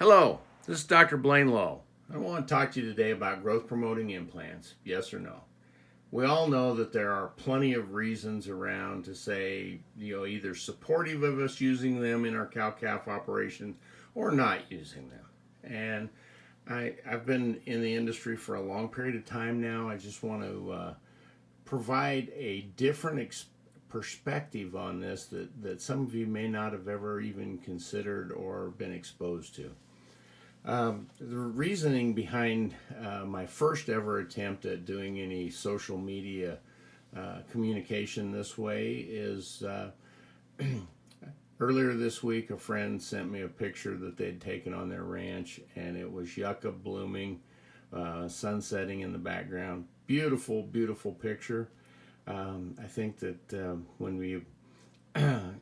Hello, this is Dr. Blaine Lowe. I want to talk to you today about growth promoting implants, yes or no. We all know that there are plenty of reasons around to say, either supportive of us using them in our cow-calf operations or not using them. And I've been in the industry for a long period of time now. I just want to provide a different perspective on this that some of you may not have ever even considered or been exposed to. The reasoning behind my first ever attempt at doing any social media communication this way is earlier this week a friend sent me a picture that they'd taken on their ranch, and it was yucca blooming, sun setting in the background. Beautiful, beautiful picture. I think that when we,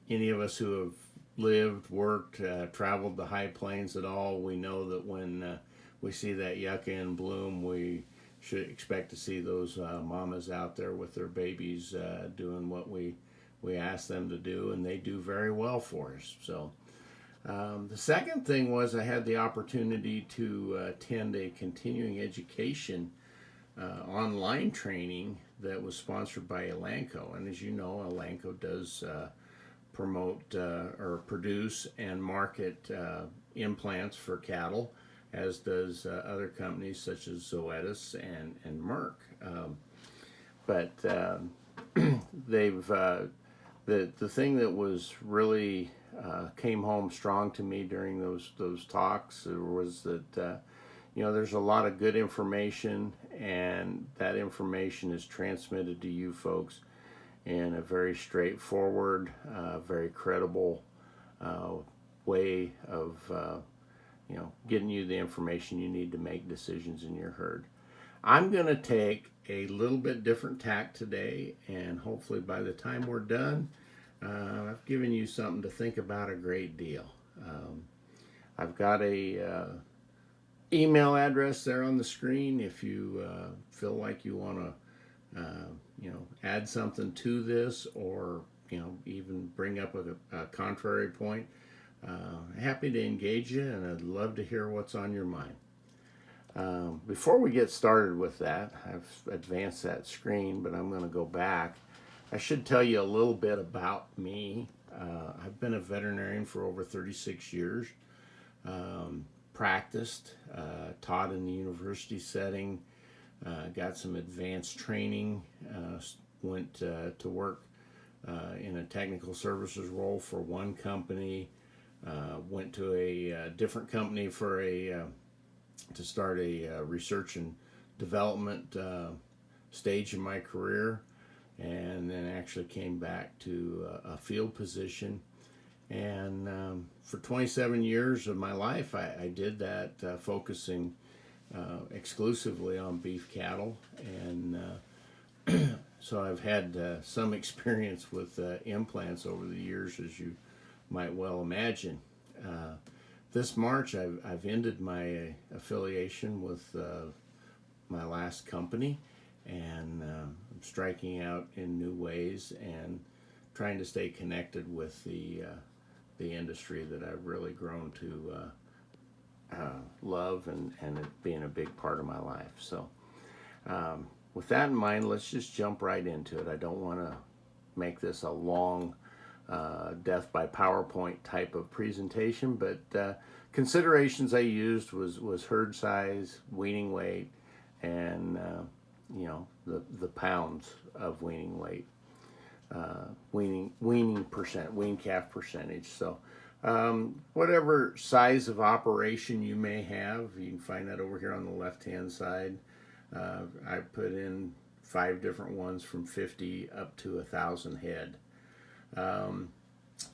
any of us who have lived, worked, traveled the high plains at all, we know that when we see that yucca in bloom, we should expect to see those mamas out there with their babies doing what we ask them to do, and they do very well for us. So the second thing was I had the opportunity to attend a continuing education online training that was sponsored by Elanco. And as you know, Elanco does promote or produce and market implants for cattle, as does other companies such as Zoetis and Merck. But they've the thing that was really came home strong to me during those talks was that there's a lot of good information, and that information is transmitted to you folks in a very straightforward, very credible way of getting you the information you need to make decisions in your herd. I'm going to take a little bit different tack today, and hopefully by the time we're done, I've given you something to think about a great deal. I've got a email address there on the screen if you feel like you want to add something to this, or even bring up a contrary point. Happy to engage you, and I'd love to hear what's on your mind. Before we get started with that, I've advanced that screen, but I'm going to go back. I should tell you a little bit about me. I've been a veterinarian for over 36 years. Practiced, taught in the university setting, got some advanced training, went to work in a technical services role for one company, went to a different company for to start a research and development stage in my career, and then actually came back to a field position. And for 27 years of my life, I did that, focusing exclusively on beef cattle. And so I've had some experience with implants over the years, as you might well imagine. This March, I've ended my affiliation with my last company, and I'm striking out in new ways and trying to stay connected with the industry that I've really grown to love, and it being a big part of my life. So with that in mind, let's just jump right into it. I don't want to make this a long death by PowerPoint type of presentation, but considerations I used was herd size, weaning weight, and the pounds of weaning weight. Weaning percent, wean calf percentage. So whatever size of operation you may have, you can find that over here on the left hand side. I put in 5 different ones from 50 up to 1,000 head.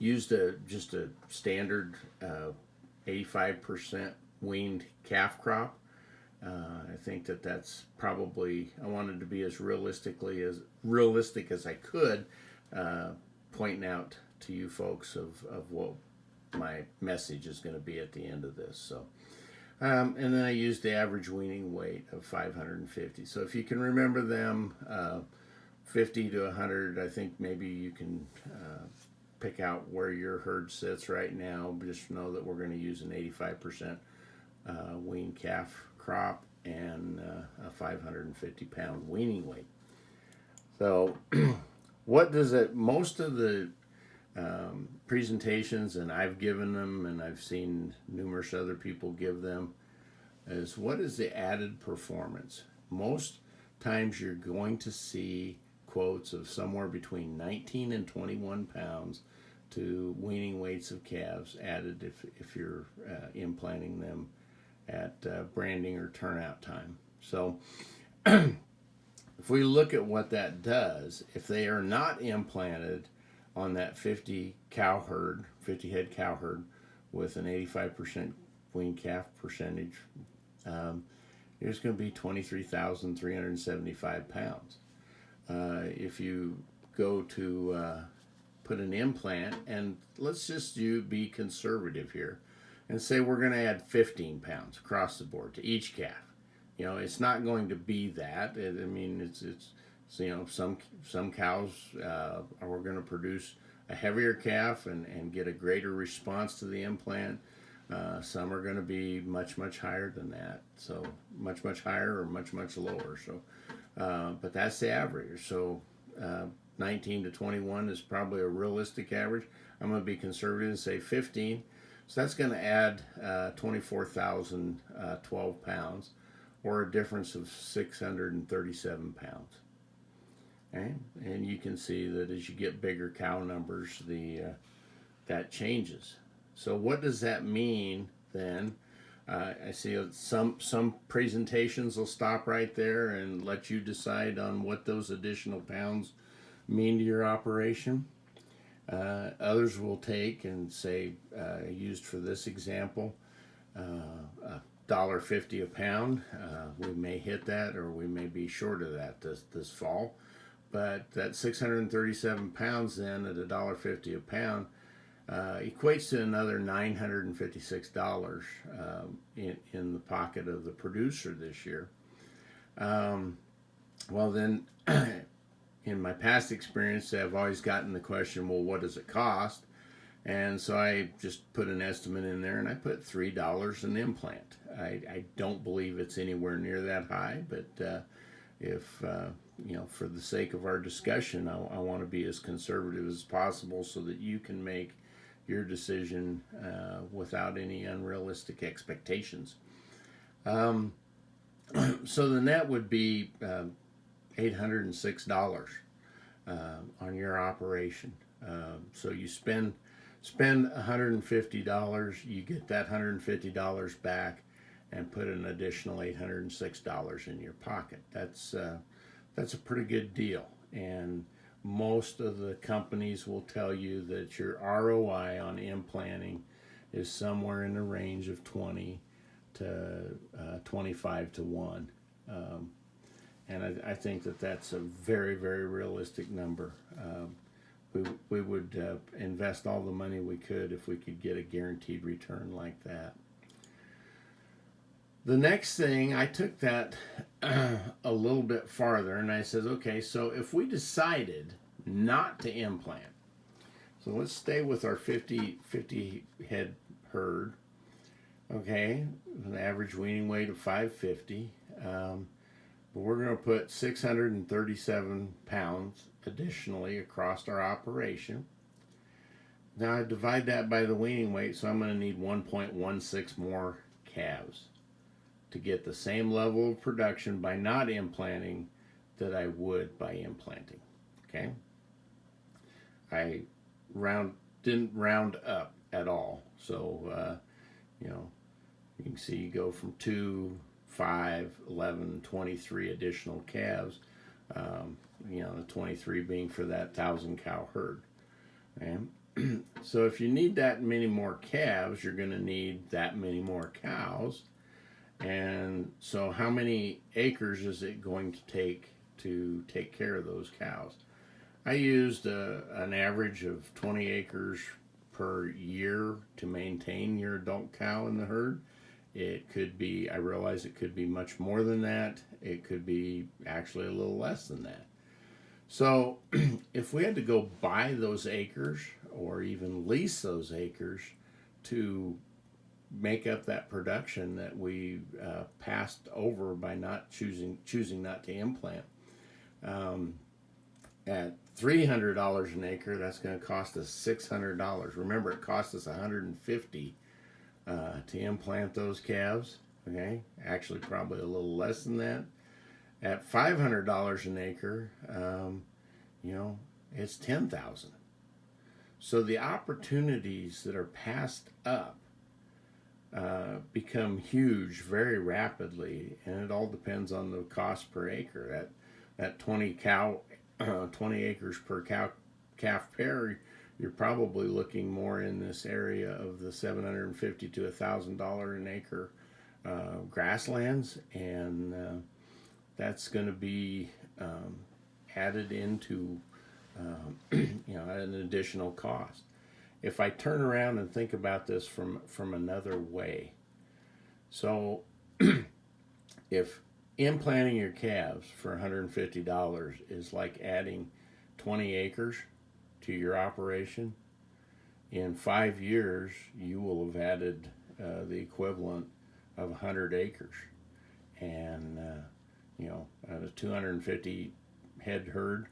Used just a standard 85% weaned calf crop. I think that's probably, I wanted to be as realistic as I could, pointing out to you folks of what my message is going to be at the end of this. So, and then I used the average weaning weight of 550. So if you can remember them, 50 to 100, I think maybe you can pick out where your herd sits right now. Just know that we're going to use an 85% weaned calf crop and a 550 pound weaning weight. So what does it, most of the presentations, and I've given them and I've seen numerous other people give them, is what is the added performance? Most times you're going to see quotes of somewhere between 19 and 21 pounds to weaning weights of calves added if you're implanting them at branding or turnout time. So if we look at what that does, if they are not implanted on that 50 head cow herd with an 85% weaned calf percentage, there's going to be 23,375 pounds. If you go to put an implant, and let's just be conservative here and say we're going to add 15 pounds across the board to each calf. You know, it's not going to be that. I mean, it's you know, some cows are going to produce a heavier calf and get a greater response to the implant. Some are going to be much higher than that. So much higher or much lower. So, but that's the average. So 19 to 21 is probably a realistic average. I'm going to be conservative and say 15. So that's going to add 24,012 pounds, or a difference of 637 pounds. Okay? And you can see that as you get bigger cow numbers, that changes. So what does that mean then? I see some presentations will stop right there and let you decide on what those additional pounds mean to your operation. Others will take and say, used for this example, $1.50 a pound. We may hit that, or we may be short of that this fall. But that 637 pounds then at $1.50 a pound equates to another $956 in the pocket of the producer this year. Well then, in my past experience, I've always gotten the question, well, what does it cost? And so I just put an estimate in there, and I put $3 an implant. I don't believe it's anywhere near that high, but if you know, for the sake of our discussion, I want to be as conservative as possible so that you can make your decision without any unrealistic expectations. So the net would be $806 on your operation. So you spend $150, you get that $150 back, and put an additional $806 in your pocket. That's a pretty good deal. And most of the companies will tell you that your ROI on implanting is somewhere in the range of 20 to 25 to 1. And I think that's a very realistic number. We would invest all the money we could if we could get a guaranteed return like that. The next thing, I took that a little bit farther, and I said, okay, so if we decided not to implant, so let's stay with our 50 head herd, okay, an average weaning weight of 550, but we're going to put 637 pounds additionally across our operation. Now I divide that by the weaning weight, so I'm going to need 1.16 more calves to get the same level of production by not implanting that I would by implanting. Okay, I didn't round up at all. So you know, you can see you go from 2, 5, 11, 23 additional calves. You know, the 23 being for that 1,000 cow herd. Okay? So if you need that many more calves, you're going to need that many more cows. And so how many acres is it going to take care of those cows? I used an average of 20 acres per year to maintain your adult cow in the herd. It could be, I realize it could be much more than that. It could be actually a little less than that. So if we had to go buy those acres or even lease those acres to make up that production that we passed over by not choosing not to implant. At $300 an acre, that's going to cost us $600. Remember, it cost us $150 to implant those calves. Okay, actually probably a little less than that. At $500 an acre, it's $10,000. So the opportunities that are passed up become huge very rapidly, and it all depends on the cost per acre. That 20 acres per calf pair, you're probably looking more in this area of the $750 to $1,000 an acre grasslands, and that's going to be added into an additional cost. If I turn around and think about this from another way, so if implanting your calves for $150 is like adding 20 acres to your operation, in 5 years you will have added the equivalent of 100 acres. And at a 250 head herd,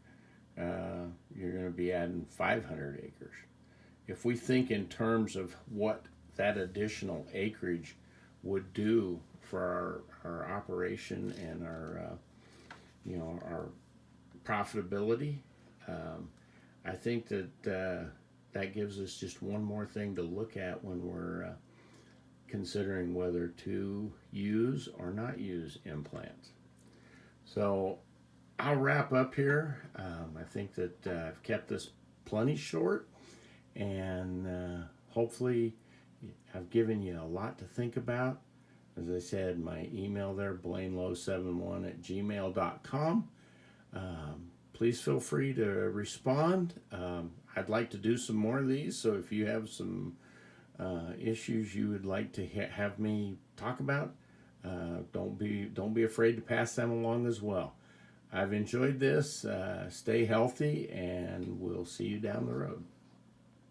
you're going to be adding 500 acres. If we think in terms of what that additional acreage would do for our operation and our profitability, I think that that gives us just one more thing to look at when we're considering whether to use or not use implants. So I'll wrap up here. I think that I've kept this plenty short, and hopefully I've given you a lot to think about. As I said, my email there, blainlow71@gmail.com. Please feel free to respond. I'd like to do some more of these, so if you have some issues you would like to have me talk about, don't be afraid to pass them along as well. I've enjoyed this. Stay healthy, and we'll see you down the road.